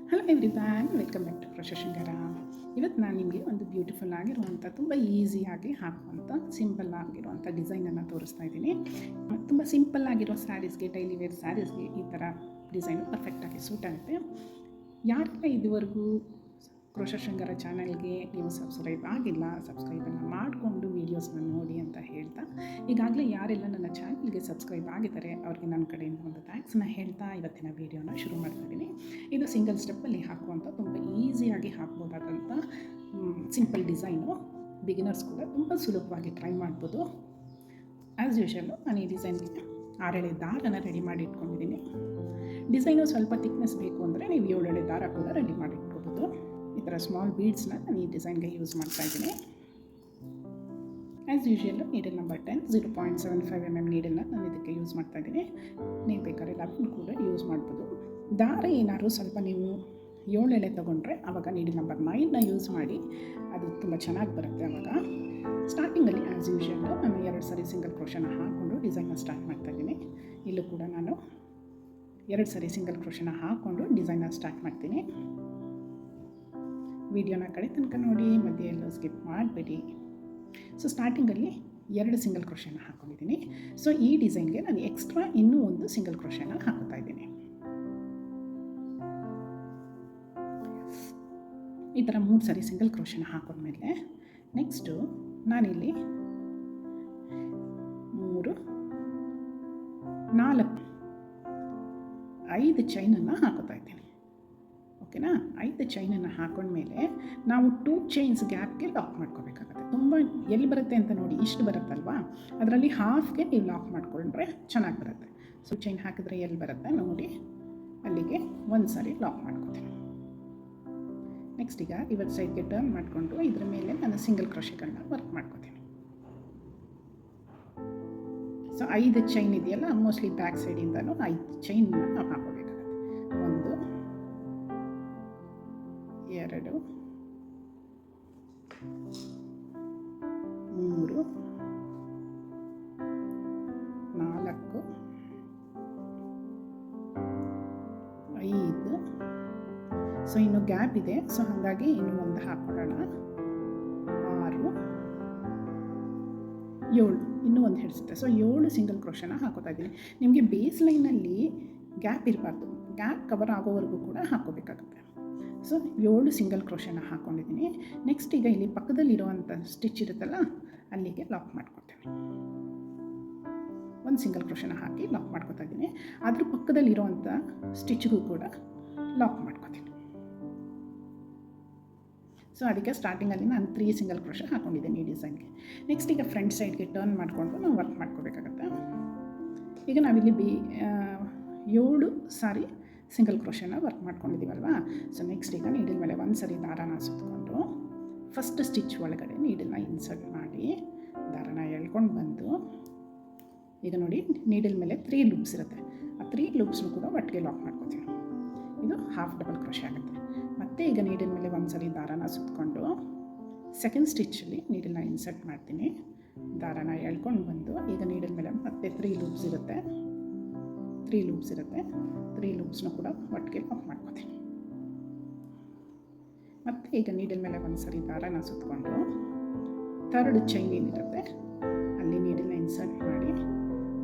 Hello everyone, welcome back to crochet Shringara. ಇವತ್ತು ನಾನು ನಿಮಗೆ ಒಂದು ಬ್ಯೂಟಿಫುಲ್ ಆಗಿರುವಂಥ ತುಂಬ ಈಸಿಯಾಗಿ ಹಾಕುವಂಥ ಸಿಂಪಲ್ ಆಗಿರುವಂಥ ಡಿಸೈನನ್ನು ತೋರಿಸ್ತಾ ಇದ್ದೀನಿ. ತುಂಬ ಸಿಂಪಲ್ ಆಗಿರೋ ಸ್ಯಾರೀಸ್ಗೆ, ಡೈಲಿ ವೇರ್ ಸ್ಯಾರೀಸ್ಗೆ ಈ ಥರ ಡಿಸೈನು ಪರ್ಫೆಕ್ಟಾಗಿ ಸೂಟ್ ಆಗುತ್ತೆ. ಯಾರೆಲ್ಲ ಇದುವರೆಗೂ ಕ್ರೋಶೆ ಶೃಂಗಾರ ಚಾನಲ್ಗೆ ನೀವು ಸಬ್ಸ್ಕ್ರೈಬ್ ಆಗಿಲ್ಲ, ಸಬ್ಸ್ಕ್ರೈಬನ್ನು ಮಾಡಿಕೊಂಡು ವೀಡಿಯೋಸ್ನ ನೋಡಿ ಅಂತ ಹೇಳ್ತಾ, ಈಗಾಗಲೇ ಯಾರೆಲ್ಲ ನನ್ನ ಚಾನಲ್ಗೆ ಸಬ್ಸ್ಕ್ರೈಬ್ ಆಗಿದ್ದಾರೆ ಅವ್ರಿಗೆ ನನ್ನ ಕಡೆಯಿಂದ ಒಂದು ಥ್ಯಾಂಕ್ಸನ್ನ ಹೇಳ್ತಾ ಇವತ್ತಿನ ವೀಡಿಯೋನ ಶುರು ಮಾಡ್ತಾಯಿದ್ದೀನಿ. ಇದು ಸಿಂಗಲ್ ಸ್ಟೆಪ್ಪಲ್ಲಿ ಹಾಕುವಂಥ ತುಂಬ ಈಸಿಯಾಗಿ ಹಾಕ್ಬೋದಾದಂಥ ಸಿಂಪಲ್ ಡಿಸೈನು. ಬಿಗಿನರ್ಸ್ ಕೂಡ ತುಂಬ ಸುಲಭವಾಗಿ ಟ್ರೈ ಮಾಡ್ಬೋದು. ಆ್ಯಸ್ ಯೂಶಲು ನಾನು ಈ ಡಿಸೈನ್ಗೆ 6 ದಾರನ ರೆಡಿ ಮಾಡಿ ಇಟ್ಕೊಂಡಿದ್ದೀನಿ. ಡಿಸೈನು ಸ್ವಲ್ಪ ಥಿಕ್ನೆಸ್ ಬೇಕು ಅಂದರೆ ನೀವು 7 ದಾರ ಕೂಡ ರೆಡಿ ಮಾಡಿ ಇಟ್ಕೋಬೋದು. ಈ ಥರ ಸ್ಮಾಲ್ ಬೀಡ್ಸ್ನ ನಾನು ಈ ಡಿಸೈನ್ಗೆ ಯೂಸ್ ಮಾಡ್ತಾಯಿದ್ದೀನಿ. As usual needle number 10 0.75 mm ನೀಡಲ್ನ ನಾನು ಇದಕ್ಕೆ ಯೂಸ್ ಮಾಡ್ತಾಯಿದ್ದೀನಿ. ನೀವು ಬೇಕಾದ್ರೆ 11 ಕೂಡ ಯೂಸ್ ಮಾಡ್ಬೋದು. ದಾರ ಏನಾದ್ರು ಸ್ವಲ್ಪ ನೀವು 7 ಎಳೆ ತೊಗೊಂಡ್ರೆ ಆವಾಗ ನೀಡಲ್ ನಂಬರ್ 9ನ ಯೂಸ್ ಮಾಡಿ, ಅದು ತುಂಬ ಚೆನ್ನಾಗಿ ಬರುತ್ತೆ. ಆವಾಗ ಸ್ಟಾರ್ಟಿಂಗಲ್ಲಿ ಆ್ಯಸ್ ಯೂಶುವಲ್ ನಾನು 2 ಸರಿ ಸಿಂಗಲ್ ಕ್ರೋಶನ ಹಾಕ್ಕೊಂಡು ಡಿಸೈನ್ನ ಸ್ಟಾರ್ಟ್ ಮಾಡ್ತಾಯಿದ್ದೀನಿ. ಇಲ್ಲೂ ಕೂಡ ನಾನು 2 ಸರಿ ಸಿಂಗಲ್ ಕ್ರೋಶನ ಹಾಕ್ಕೊಂಡು ಡಿಸೈನ್ನ ಸ್ಟಾರ್ಟ್ ಮಾಡ್ತೀನಿ. ವಿಡಿಯೋನ ಕಡೆ ತನಕ ನೋಡಿ, ಮಧ್ಯೆ ಎಲ್ಲೋ ಸ್ಕಿಪ್ ಮಾಡಬೇಡಿ. ಸೊ ಸ್ಟಾರ್ಟಿಂಗಲ್ಲಿ 2 ಸಿಂಗಲ್ ಕ್ರೋಶನ ಹಾಕ್ಕೊಂಡಿದ್ದೀನಿ. ಸೊ ಈ ಡಿಸೈನ್ಗೆ ನಾನು ಎಕ್ಸ್ಟ್ರಾ ಇನ್ನೂ ಒಂದು ಸಿಂಗಲ್ ಕ್ರೋಶನ ಹಾಕ್ತಾ ಇದ್ದೀನಿ. ಈ ಥರ 3 ಸರಿ ಸಿಂಗಲ್ ಕ್ರೋಶನ ಹಾಕೊಂಡ್ಮೇಲೆ ನೆಕ್ಸ್ಟು ನಾನಿಲ್ಲಿ 3 4 5 ಚೈನನ್ನು ಹಾಕೋತಾ ಇದ್ದೀನಿ. ಓಕೆನಾ? 5 ಚೈನನ್ನು ಹಾಕೊಂಡ್ಮೇಲೆ ನಾವು 2 ಚೈನ್ಸ್ ಗ್ಯಾಪ್ಗೆ ಲಾಕ್ ಮಾಡ್ಕೋಬೇಕಾಗುತ್ತೆ. ತುಂಬ ಎಲ್ಲಿ ಬರುತ್ತೆ ಅಂತ ನೋಡಿ, ಇಷ್ಟು ಬರುತ್ತಲ್ವಾ, ಅದರಲ್ಲಿ ಹಾಫ್ಗೆ ನೀವು ಲಾಕ್ ಮಾಡಿಕೊಂಡ್ರೆ ಚೆನ್ನಾಗಿ ಬರುತ್ತೆ. ಸೊ ಚೈನ್ ಹಾಕಿದ್ರೆ ಎಲ್ಲಿ ಬರುತ್ತೆ ನೋಡಿ, ಅಲ್ಲಿಗೆ 1 ಸಾರಿ ಲಾಕ್ ಮಾಡ್ಕೋತೀನಿ. ನೆಕ್ಸ್ಟ್ ಈಗ ಇವತ್ತು ಸೈಡ್ಗೆ ಟರ್ನ್ ಮಾಡಿಕೊಂಡು ಇದ್ರ ಮೇಲೆ ನಾನು ಸಿಂಗಲ್ ಕ್ರೋಶೆಗಳನ್ನ ವರ್ಕ್ ಮಾಡ್ಕೋತೀನಿ. ಸೊ 5 ಚೈನ್ ಇದೆಯಲ್ಲ, ಮೋಸ್ಟ್ಲಿ ಬ್ಯಾಕ್ ಸೈಡಿಂದಲೂ 5 ಚೈನ್ನ ನಾವು ಹಾಕೋಬೇಕಾಗುತ್ತೆ. 1 2 3 4 5. ಸೊ ಇನ್ನು ಗ್ಯಾಪ್ ಇದೆ, ಸೊ ಹಾಗಾಗಿ ಇನ್ನೂ ಒಂದು ಹಾಕ್ಕೊಳ್ಳೋಣ. 6 7 ಇನ್ನೂ ಒಂದು ಹಿಡಿಸುತ್ತೆ. ಸೊ 7 ಸಿಂಗಲ್ ಕ್ರೋಶನ ಹಾಕೋತಾ ಇದ್ದೀನಿ. ನಿಮಗೆ ಬೇಸ್ ಲೈನಲ್ಲಿ ಗ್ಯಾಪ್ ಇರಬಾರ್ದು, ಗ್ಯಾಪ್ ಕವರ್ ಆಗೋವರೆಗೂ ಕೂಡ ಹಾಕೋಬೇಕಾಗುತ್ತೆ. ಸೊ 7 ಸಿಂಗಲ್ ಕ್ರೋಶನ ಹಾಕ್ಕೊಂಡಿದ್ದೀನಿ. ನೆಕ್ಸ್ಟ್ ಈಗ ಇಲ್ಲಿ ಪಕ್ಕದಲ್ಲಿರುವಂಥ ಸ್ಟಿಚ್ ಇರುತ್ತಲ್ಲ, ಅಲ್ಲಿಗೆ ಲಾಕ್ ಮಾಡ್ಕೊತೀನಿ. 1 ಸಿಂಗಲ್ ಕ್ರೋಶನ ಹಾಕಿ ಲಾಕ್ ಮಾಡ್ಕೊತಾ ಇದ್ದೀನಿ. ಅದ್ರ ಪಕ್ಕದಲ್ಲಿರುವಂಥ ಸ್ಟಿಚ್ಗೂ ಕೂಡ ಲಾಕ್ ಮಾಡ್ಕೊತೀನಿ. ಸೊ ಅದಕ್ಕೆ ಸ್ಟಾರ್ಟಿಂಗಲ್ಲಿ ನಾನು 3 ಸಿಂಗಲ್ ಕ್ರೋಶ ಹಾಕ್ಕೊಂಡಿದ್ದೀನಿ ಈ ಡಿಸೈನ್ಗೆ. ನೆಕ್ಸ್ಟ್ ಈಗ ಫ್ರಂಟ್ ಸೈಡ್ಗೆ ಟರ್ನ್ ಮಾಡಿಕೊಂಡು ನಾವು ವರ್ಕ್ ಮಾಡ್ಕೋಬೇಕಾಗತ್ತೆ. ಈಗ ನಾವಿಲ್ಲಿ 7 ಸಾರಿ ಸಿಂಗಲ್ ಕ್ರೋಶನ ವರ್ಕ್ ಮಾಡ್ಕೊಂಡಿದ್ದೀವಲ್ವಾ. ಸೊ ನೆಕ್ಸ್ಟ್ ಈಗ ನೀಡಲ್ ಮೇಲೆ 1 ಸರಿ ದಾರನ ಸುತ್ತಕೊಂಡು ಫಸ್ಟ್ ಸ್ಟಿಚ್ ಒಳಗಡೆ ನೀಡಲ್ನ ಇನ್ಸರ್ಟ್ ಮಾಡಿ ದಾರನ ಎಳ್ಕೊಂಡು ಬಂದು, ಈಗ ನೋಡಿ ನೀಡಲ್ ಮೇಲೆ 3 ಲೂಪ್ಸ್ ಇರುತ್ತೆ. ಆ 3 ಲೂಪ್ಸ್ನು ಕೂಡ ಒಟ್ಟಿಗೆ ಲಾಕ್ ಮಾಡ್ಕೋತೀನಿ. ಇದು ಹಾಫ್ ಡಬಲ್ ಕ್ರೋಶೆ ಆಗುತ್ತೆ. ಮತ್ತು ಈಗ ನೀಡಲ್ ಮೇಲೆ 1 ಸರಿ ದಾರನ ಸುತ್ತಕೊಂಡು ಸೆಕೆಂಡ್ ಸ್ಟಿಚ್ಚಲ್ಲಿ ನೀಡಲ್ನ ಇನ್ಸರ್ಟ್ ಮಾಡ್ತೀನಿ. ದಾರನ ಎಳ್ಕೊಂಡು ಬಂದು ಈಗ ನೀಡಲ್ ಮೇಲೆ ಮತ್ತೆ 3 ಲೂಪ್ಸ್ ಇರುತ್ತೆ. 3 ಲೂಪ್ಸ್ನ ಕೂಡ ಒಟ್ಟಿಗೆ ಲಾಕ್ ಮಾಡ್ಕೋತೀನಿ. ಮತ್ತು ಈಗ ನೀಡಲ್ ಮೇಲೆ 1 ಸರಿ ದಾರನ ಸುತ್ತಕೊಂಡು ಥರ್ಡ್ ಚೈನ್ ಏನಿರುತ್ತೆ ಅಲ್ಲಿ ನೀಡಲ್ನ ಇನ್ಸರ್ಟ್ ಮಾಡಿ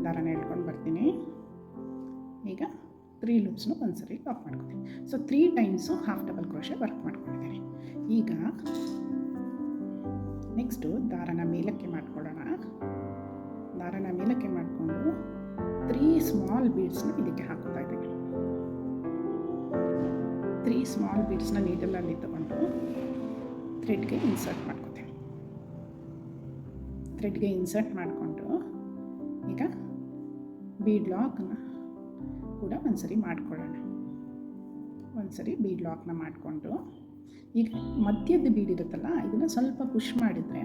ದಾರನ ಎಳ್ಕೊಂಡು ಬರ್ತೀನಿ. ಈಗ 3 ಲೂಪ್ಸ್ನು 1 ಸರಿ ಲಾಕ್ ಮಾಡ್ಕೋತೀನಿ. So 3 times half double crochet work ಮಾಡ್ಕೊಂಡಿದ್ದೀನಿ. ಈಗ ನೆಕ್ಸ್ಟು ದಾರನ ಮೇಲಕ್ಕೆ ಮಾಡ್ಕೊಳ್ಳೋಣ. ದಾರನ ಮೇಲಕ್ಕೆ ಮಾಡಿಕೊಂಡು 3 ಸ್ಮಾಲ್ ಬೀಡ್ಸ್ನ ಇದಕ್ಕೆ ಹಾಕೋತಾ ಇದ್ದೀನಿ. 3 ಸ್ಮಾಲ್ ಬೀಡ್ಸ್ನ ನೀಡಲಲ್ಲಿ ತಗೊಂಡು ಥ್ರೆಡ್ಗೆ ಇನ್ಸರ್ಟ್ ಮಾಡ್ಕೋತೀನಿ. ಥ್ರೆಡ್ಗೆ ಇನ್ಸರ್ಟ್ ಮಾಡಿಕೊಂಡು ಈಗ ಬೀಡ್ ಲಾಕ್ನ ಕೂಡ 1 ಸರಿ ಮಾಡ್ಕೊಳ್ಳೋಣ. 1 ಸರಿ ಬೀಡ್ ಲಾಕ್ನ ಮಾಡಿಕೊಂಡು ಈಗ ಮಧ್ಯದ ಬೀಡ್ ಇರುತ್ತಲ್ಲ, ಇದನ್ನು ಸ್ವಲ್ಪ ಪುಷ್ ಮಾಡಿದರೆ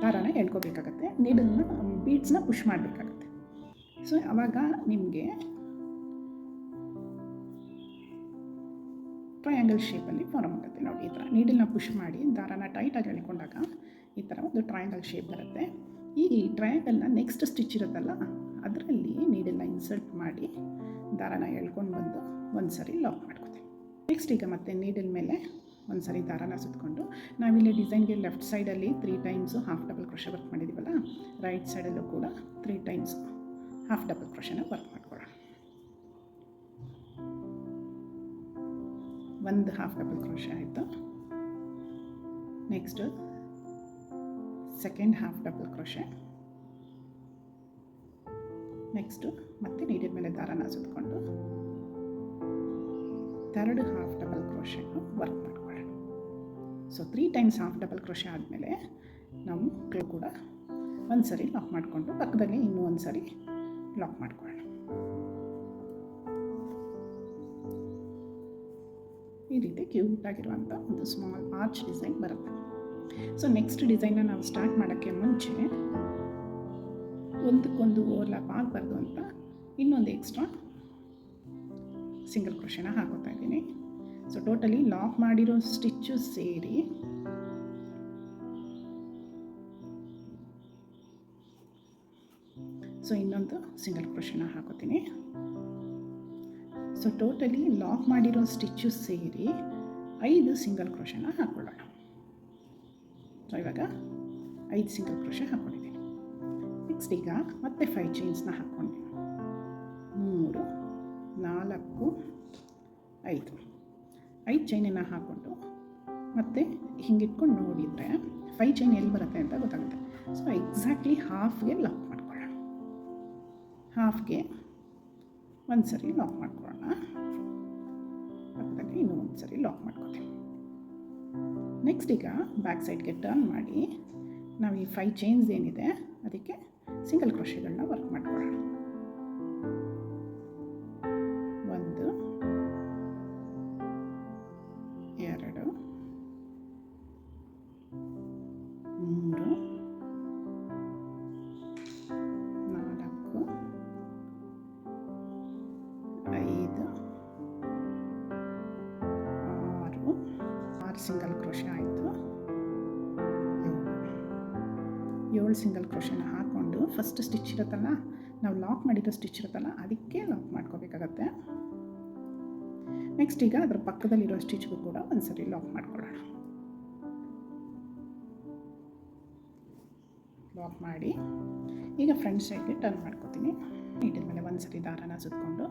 ದಾರನ ಎಳ್ಕೋಬೇಕಾಗತ್ತೆ. ನೀಡಲ್ನ ಬೀಡ್ಸ್ನ ಪುಷ್ ಮಾಡಬೇಕಾಗತ್ತೆ. ಸೊ ಆವಾಗ ನಿಮಗೆ ಟ್ರಯಾಂಗಲ್ ಶೇಪಲ್ಲಿ ಫಾರ್ಮ್ ಆಗುತ್ತೆ ನೋಡಿ. ಈ ಥರ ನೀಡಲ್ನ ಪುಷ್ ಮಾಡಿ ದಾರನ ಟೈಟಾಗಿ ಎಳ್ಕೊಂಡಾಗ ಈ ಥರ ಒಂದು ಟ್ರಯಾಂಗಲ್ ಶೇಪ್ ಬರುತ್ತೆ. ಈ ಟ್ರಯಾಂಗಲ್ನ ನೆಕ್ಸ್ಟ್ ಸ್ಟಿಚ್ ಇರುತ್ತಲ್ಲ, ಅದರಲ್ಲಿ ನೀಡಲ್ನ ಇನ್ಸರ್ಟ್ ಮಾಡಿ ದಾರನ ಎಳ್ಕೊಂಡು ಬಂದು 1 ಸರಿ ಲಾಕ್ ಮಾಡ್ಕೋತೀನಿ. ನೆಕ್ಸ್ಟ್ ಈಗ ಮತ್ತೆ ನೀಡಲ್ ಮೇಲೆ ಒಂದು ಸರಿ ದಾರಾನ ಸುತ್ತಕೊಂಡು ನಾವಿಲ್ಲಿ ಡಿಸೈನ್ಗೆ ಲೆಫ್ಟ್ ಸೈಡಲ್ಲಿ 3 times half double crochet work ಮಾಡಿದ್ದೀವಲ್ಲ, ರೈಟ್ ಸೈಡಲ್ಲೂ ಕೂಡ 3 ಟೈಮ್ಸ್ ಹಾಫ್ ಡಬಲ್ ಕ್ರೋಶೆನ ವರ್ಕ್ ಮಾಡ್ಕೊಳ್ಳೋಣ. ಒಂದು ಹಾಫ್ ಡಬಲ್ ಕ್ರೋಶೆ ಆಯಿತು. Next second half double crochet. Next ಮತ್ತೆ ನೀಡಿದ ಮೇಲೆ ದಾರಾನ ಸುತ್ತಕೊಂಡು ಥರ್ಡ್ ಹಾಫ್ ಡಬಲ್ ಕ್ರೋಶೆನ ವರ್ಕ್ ಮಾಡ್ಕೊಳ್ಳೋಣ. So 3 times half double crochet ಆದಮೇಲೆ ನಾವು ಕೂಡ ಒಂದು ಸರಿ ಲಾಕ್ ಮಾಡಿಕೊಂಡು ಪಕ್ಕದಲ್ಲಿ ಇನ್ನೂ ಒಂದು ಸರಿ ಲಾಕ್ ಮಾಡ್ಕೊಳ್ಳೋಣ. ಈ ರೀತಿ ಕ್ಯೂಟಾಗಿರುವಂಥ ಒಂದು ಸ್ಮಾಲ್ ಆರ್ಚ್ ಡಿಸೈನ್ ಬರುತ್ತೆ. ಸೊ ನೆಕ್ಸ್ಟ್ ಡಿಸೈನ್ನ ನಾವು ಸ್ಟಾರ್ಟ್ ಮಾಡೋಕ್ಕೆ ಮುಂಚೆ ಒಂದಕ್ಕೊಂದು ಓವರ್ಲ್ಯಾಪ್ ಆಗಬಾರ್ದು ಅಂತ ಇನ್ನೊಂದು ಎಕ್ಸ್ಟ್ರಾ ಸಿಂಗಲ್ ಕ್ರೋಶೆನ ಹಾಕೋತಾ ಇದ್ದೀನಿ. ಸೊ ಟೋಟಲಿ ಲಾಕ್ ಮಾಡಿರೋ ಸ್ಟಿಚ್ಚು ಸೇರಿ ಸೊ ಇನ್ನೊಂದು ಸಿಂಗಲ್ ಕ್ರೋಶೆನ ಹಾಕೋತೀನಿ. ಸೊ ಟೋಟಲಿ ಲಾಕ್ ಮಾಡಿರೋ ಸ್ಟಿಚ್ಚು ಸೇರಿ 5 ಸಿಂಗಲ್ ಕ್ರೋಶೆನ ಹಾಕೊಳ್ಳೋಣ. ಸೊ ಇವಾಗ 5 ಸಿಂಗಲ್ ಕ್ರೋಶೆ ಹಾಕ್ಕೊಂಡಿದ್ದೀನಿ. ನೆಕ್ಸ್ಟ್ ಈಗ ಮತ್ತೆ 5 ಚೈನ್ಸ್ನ ಹಾಕ್ಕೊಂಡು 3 4 5 ಚೈನನ್ನು ಹಾಕ್ಕೊಂಡು ಮತ್ತೆ ಹಿಂಗೆ ಇಟ್ಕೊಂಡು ನೋಡಿದರೆ 5 ಚೈನ್ ಎಲ್ಲಿ ಬರುತ್ತೆ ಅಂತ ಗೊತ್ತಾಗುತ್ತೆ. ಸೊ ಎಕ್ಸಾಕ್ಟ್ಲಿ ಹಾಫ್ಗೆ ಲಾಕ್ ಮಾಡ್ಕೊಳ್ಳೋಣ. ಹಾಫ್ಗೆ ಒಂದು ಸರಿ ಲಾಕ್ ಮಾಡ್ಕೊಳ್ಳೋಣ. ಪಕ್ಕದಲ್ಲಿ ಇನ್ನೂ ಒಂದು ಸರಿ ಲಾಕ್ ಮಾಡ್ಕೊತೀವಿ. ನೆಕ್ಸ್ಟ್ ಈಗ ಬ್ಯಾಕ್ ಸೈಡ್ಗೆ ಟರ್ನ್ ಮಾಡಿ ನಾವು ಈ 5 ಚೈನ್ಸ್ ಏನಿದೆ ಅದಕ್ಕೆ ಸಿಂಗಲ್ ಕ್ರೋಶೆಗಳನ್ನ ವರ್ಕ್ ಮಾಡ್ಕೊಳ್ಳೋಣ. 1 2 3 ಸಿಂಗಲ್ ಕ್ರೋಶೆ ಆಯಿತು. 7 ಸಿಂಗಲ್ ಕ್ರೋಶೆನ ಹಾಕ್ಕೊಂಡು ಫಸ್ಟ್ ಸ್ಟಿಚ್ ಇರುತ್ತಲ್ಲ, ನಾವು ಲಾಕ್ ಮಾಡಿರೋ ಸ್ಟಿಚ್ ಇರುತ್ತಲ್ಲ ಅದಕ್ಕೆ ಲಾಕ್ ಮಾಡ್ಕೋಬೇಕಾಗತ್ತೆ. ನೆಕ್ಸ್ಟ್ ಈಗ ಅದರ ಪಕ್ಕದಲ್ಲಿರೋ ಸ್ಟಿಚ್ಗೂ ಕೂಡ ಒಂದು ಸರಿ ಲಾಕ್ ಮಾಡ್ಕೊಳ್ಳೋಣ. ಲಾಕ್ ಮಾಡಿ ಈಗ ಫ್ರಂಟ್ ಸೈಡ್ಗೆ ಟರ್ನ್ ಮಾಡ್ಕೋತೀನಿ. ನೀಡಿದ ಮೇಲೆ ಒಂದು ಸರಿ ದಾರಾನ ಸುತ್ತಕೊಂಡು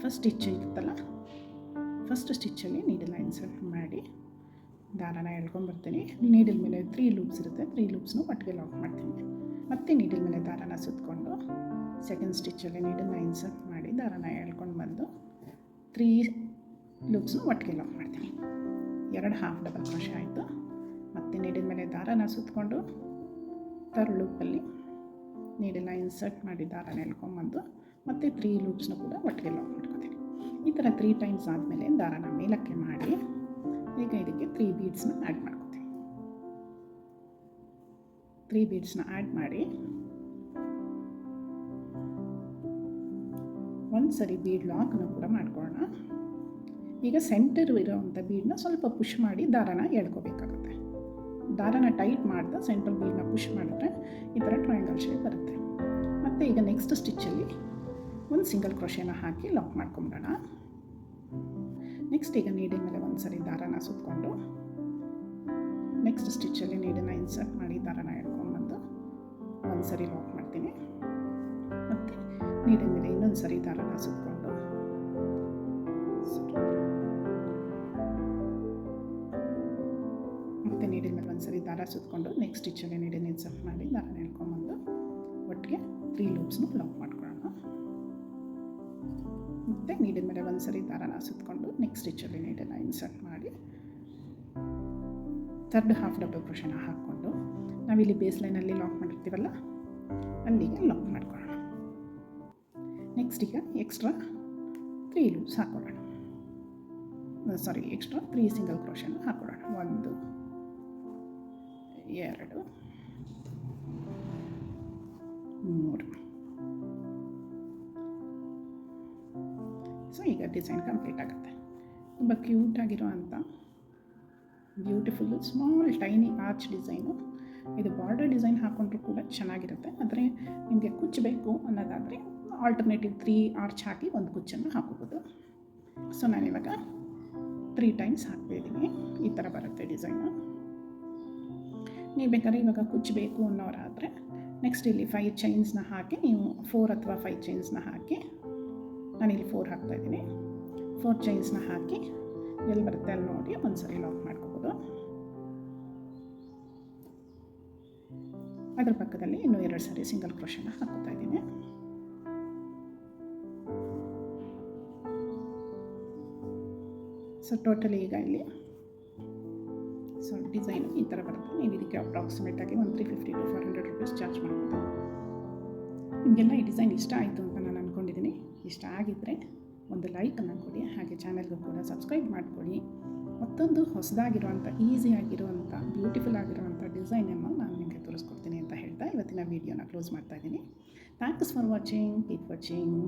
ಫಸ್ಟ್ ಸ್ಟಿಚ್ ಇರುತ್ತಲ್ಲ, ಫಸ್ಟ್ ಸ್ಟಿಚ್ಚಲ್ಲಿ ನೀಡಲ್ನ ಇನ್ಸರ್ಟ್ ಮಾಡಿ ದಾರಾನ ಎಳ್ಕೊಂಡ್ಬರ್ತೀನಿ. ನೀಡಿಲ್ ಮೇಲೆ 3 ಲೂಪ್ಸ್ ಇರುತ್ತೆ, 3 ಲೂಪ್ಸ್ನು ಒಟ್ಟಿಗೆ ಲಾಕ್ ಮಾಡ್ತೀನಿ. ಮತ್ತು ನೀಡಿಲ್ ಮೇಲೆ ದಾರಾನ ಸುತ್ತಕೊಂಡು ಸೆಕೆಂಡ್ ಸ್ಟಿಚ್ಚಲ್ಲಿ ನೀಡಲ್ನ ಇನ್ಸರ್ಟ್ ಮಾಡಿ ದಾರಾನ ಎಳ್ಕೊಂಡು ಬಂದು 3 ಲೂಪ್ಸ್ನು ಒಟ್ಟಿಗೆ ಲಾಕ್ ಮಾಡ್ತೀನಿ. 2 ಹಾಫ್ ಡಬಲ್ ಕ್ರೋಶೆ ಆಯಿತು. ಮತ್ತು ನೀಡಿಲ್ ಮೇಲೆ ದಾರಾನ ಸುತ್ತಕೊಂಡು ಥರ್ಡ್ ಲೂಪಲ್ಲಿ ನೀಡಲ್ನ ಇನ್ಸರ್ಟ್ ಮಾಡಿ ದಾರಾನ ಎಳ್ಕೊಂಬಂದು ಮತ್ತು 3 ಲೂಪ್ಸ್ನು ಕೂಡ ಒಟ್ಟಿಗೆ ಲಾಕ್ ಮಾಡ್ಕೊತೀನಿ. ಈ ಥರ 3 ಟೈಮ್ಸ್ ಆದಮೇಲೆ ದಾರಾನ ಮೇಲಕ್ಕೆ ಮಾಡಿ ಈಗ ಇದಕ್ಕೆ 3 ಬೀಡ್ಸ್ನ ಆ್ಯಡ್ ಮಾಡ್ಕೊತೀನಿ. 3 ಬೀಡ್ಸ್ನ ಆ್ಯಡ್ ಮಾಡಿ ಒಂದು ಸರಿ ಬೀಡ್ ಲಾಕ್ನ ಕೂಡ ಮಾಡ್ಕೊಳ್ಳೋಣ. ಈಗ ಸೆಂಟರ್ ಇರೋವಂಥ ಬೀಡನ್ನ ಸ್ವಲ್ಪ ಪುಷ್ ಮಾಡಿ ದಾರಾನ ಎಳ್ಕೋಬೇಕಾಗುತ್ತೆ. ದಾರಾನ ಟೈಟ್ ಮಾಡ್ತಾ ಸೆಂಟ್ರಲ್ ಬೀಡನ್ನ ಪುಷ್ ಮಾಡಿದ್ರೆ ಈ ಥರ ಟ್ರಯಾಂಗಲ್ ಶೇಪ್ ಬರುತ್ತೆ. ಮತ್ತು ಈಗ ನೆಕ್ಸ್ಟ್ ಸ್ಟಿಚ್ಚಲ್ಲಿ ಒಂದು ಸಿಂಗಲ್ ಕ್ರೋಶೆನ ಹಾಕಿ ಲಾಕ್ ಮಾಡ್ಕೊಂಬಿಡೋಣ. ನೆಕ್ಸ್ಟ್ ಈಗ ನೀಡಿನ ಮೇಲೆ ಒಂದು ಸರಿ ದಾರಾನ ಸುತ್ತಕೊಂಡು ನೆಕ್ಸ್ಟ್ ಸ್ಟಿಚ್ಚಲ್ಲಿ ನೀಡನ್ನು ಇನ್ಸರ್ಟ್ ಮಾಡಿ ದಾರಾನ ಎಳ್ಕೊಂಡ್ಬಂದು ಒಂದು ಸರಿ ಲಾಕ್ ಮಾಡ್ತೀನಿ. ಮತ್ತು ನೀಡಿನ ಮೇಲೆ ಇನ್ನೊಂದು ಸರಿ ದಾರಾನ ಸುತ್ತಕೊಂಡು ಮತ್ತು ನೀಡಿನ ಮೇಲೆ ಒಂದು ಸರಿ ದಾರ ಸುತ್ತಕೊಂಡು ನೆಕ್ಸ್ಟ್ ಸ್ಟಿಚ್ಚಲ್ಲಿ ನೀಡನ್ನು ಇನ್ಸರ್ಟ್ ಮಾಡಿ ದಾರಾನ ಎಳ್ಕೊಂಡ್ಬಂದು ಒಟ್ಟಿಗೆ 3 ಲೂಪ್ಸ್ನು ಲಾಕ್ ಮಾಡ್ಕೊಳ್ಳೋಣ. ಮತ್ತು ನೀಡಿನ ಮೇಲೆ ಒಂದು ಸರಿ ದಾರಾನ ಸುತ್ತಕೊಂಡು ನೆಕ್ಸ್ಟ್ ಸ್ಟಿಚ್ಚಲ್ಲಿ ನೀಡನ್ನು ಇನ್ಸರ್ಟ್ ಮಾಡಿ ಥರ್ಡ್ ಹಾಫ್ ಡಬಲ್ ಕ್ರೋಶೆನ ಹಾಕ್ಕೊಂಡು ನಾವಿಲ್ಲಿ ಬೇಸ್ ಲೈನಲ್ಲಿ ಲಾಕ್ ಮಾಡಿರ್ತೀವಲ್ಲ ಅಲ್ಲಿಗೆ ಲಾಕ್ ಮಾಡ್ಕೊಳ್ಳೋಣ. ನೆಕ್ಸ್ಟ್ ಈಗ ಎಕ್ಸ್ಟ್ರಾ 3 ಲೂಪ್ಸ್ ಹಾಕ್ಕೊಳ್ಳೋಣ. ಎಕ್ಸ್ಟ್ರಾ 3 ಸಿಂಗಲ್ ಕ್ರೋಶೆನ ಹಾಕ್ಕೊಳ್ಳೋಣ. 1 2 3. ಸೊ ಈಗ ಡಿಸೈನ್ ಕಂಪ್ಲೀಟ್ ಆಗುತ್ತೆ. ತುಂಬ ಕ್ಯೂಟಾಗಿರೋ ಅಂಥ beautiful small tiny arch design. ಇದು ಬಾರ್ಡರ್ ಡಿಸೈನ್ ಹಾಕ್ಕೊಂಡ್ರೂ ಕೂಡ ಚೆನ್ನಾಗಿರುತ್ತೆ. ಆದರೆ ನಿಮಗೆ ಕುಚ್ಚು ಬೇಕು ಅನ್ನೋದಾದರೆ ಆಲ್ಟರ್ನೇಟಿವ್ 3 ಆರ್ಚ್ ಹಾಕಿ ಒಂದು ಕುಚ್ಚನ್ನು ಹಾಕೋಬೋದು. ಸೊ ನಾನಿವಾಗ 3 ಟೈಮ್ಸ್ ಹಾಕ್ತಾಯಿದ್ದೀನಿ. ಈ ಥರ ಬರುತ್ತೆ ಡಿಸೈನು. ನೀವು ಬೇಕಾದ್ರೆ ಇವಾಗ ಕುಚ್ಚಬೇಕು ಅನ್ನೋರಾದರೆ ನೆಕ್ಸ್ಟ್ ಇಲ್ಲಿ 5 ಚೈನ್ಸ್ನ ಹಾಕಿ ನೀವು 4 ಅಥವಾ 5 ಚೈನ್ಸ್ನ ಹಾಕಿ, ನಾನಿಲ್ಲಿ 4 ಹಾಕ್ತಾಯಿದ್ದೀನಿ. 4 ಚೈನ್ಸ್ನ ಹಾಕಿ ಎಲ್ಲಿ ಬರುತ್ತೆ ಅಲ್ಲಿ ನೋಡಿ ಒಂದು ಸರಿ ಲಾಕ್ ಮಾಡ್ಕೋಬೋದು. ಅದರ ಪಕ್ಕದಲ್ಲಿ ಇನ್ನೂ 2 ಸರಿ ಸಿಂಗಲ್ ಕ್ರೋಶನ ಹಾಕ್ತಾ ಇದ್ದೀನಿ. ಸೊ ಟೋಟಲಿ ಈಗ ಇಲ್ಲಿ ಸೊ ಡಿಸೈನು ಈ ಥರ ಬರುತ್ತೆ. ನೀವು ಇದಕ್ಕೆ ಅಪ್ರಾಕ್ಸಿಮೇಟಾಗಿ ಒಂದು 350 to 400 ರೂಪೀಸ್ ಚಾರ್ಜ್ ಮಾಡ್ಬೋದು. ನಿಮಗೆಲ್ಲ ಈ ಡಿಸೈನ್ ಇಷ್ಟ ಆಯಿತು ಅಂತ ನಾನು ಅಂದ್ಕೊಂಡಿದ್ದೀನಿ. ಇಷ್ಟ ಆಗಿದ್ದರೆ ಒಂದು ಲೈಕನ್ನು ಕೊಡಿ, ಹಾಗೆ ಚಾನಲ್ಗೂ ಕೂಡ ಸಬ್ಸ್ಕ್ರೈಬ್ ಮಾಡ್ಕೊಳ್ಳಿ. ಮತ್ತೊಂದು ಹೊಸದಾಗಿರುವಂಥ, ಈಸಿಯಾಗಿರುವಂಥ, ಬ್ಯೂಟಿಫುಲ್ ಆಗಿರುವಂಥ ಡಿಸೈನನ್ನು ನಾನು ನಿಮಗೆ ತೋರಿಸ್ಕೊಡ್ತೀನಿ ಅಂತ ಹೇಳ್ತಾ ಇವತ್ತಿನ ವೀಡಿಯೋನ ಕ್ಲೋಸ್ ಮಾಡ್ತಾಯಿದ್ದೀನಿ. Thanks for watching. Keep watching.